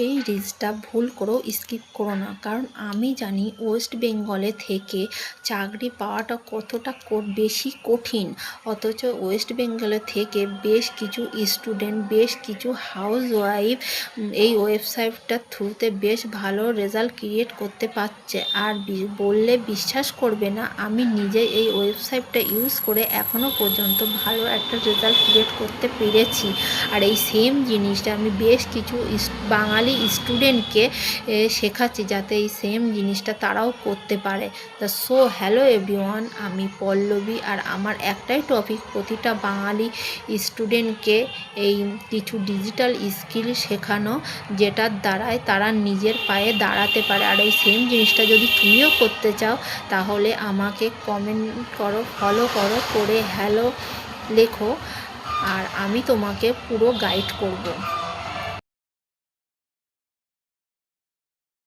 এই রিলসটা ভুল করেও স্কিপ করো না, কারণ আমি জানি ওয়েস্ট বেঙ্গলে থেকে চাকরি পাওয়াটা কতটা বেশি কঠিন। অথচ ওয়েস্ট বেঙ্গলে থেকে বেশ কিছু স্টুডেন্ট, বেশ কিছু হাউসওয়াইফ এই ওয়েবসাইটটার থ্রুতে বেশ ভালো রেজাল্ট ক্রিয়েট করতে পারছে। আর বললে বিশ্বাস করবে না, আমি নিজে এই ওয়েবসাইটটা ইউজ করে এখনও পর্যন্ত ভালো একটা রেজাল্ট ক্রিয়েট করতে পেরেছি। আর এই সেম জিনিসটা আমি বেশ কিছু বাঙালি স্টুডেন্টকে শেখাচ্ছি, যাতে এই সেম জিনিসটা তারাও করতে পারে। তা হ্যালো এভরিওয়ান, আমি পল্লবী। আর আমার একটাই টপিক, প্রতিটা বাঙালি স্টুডেন্টকে এই কিছু ডিজিটাল স্কিল শেখানো, যেটার দ্বারায় তারা নিজের পায়ে দাঁড়াতে পারে। আর এই সেম জিনিসটা যদি তুমিও করতে চাও, তাহলে আমাকে কমেন্ট করো, ফলো করো, করে হ্যালো লেখো, আর আমি তোমাকে পুরো গাইড করব।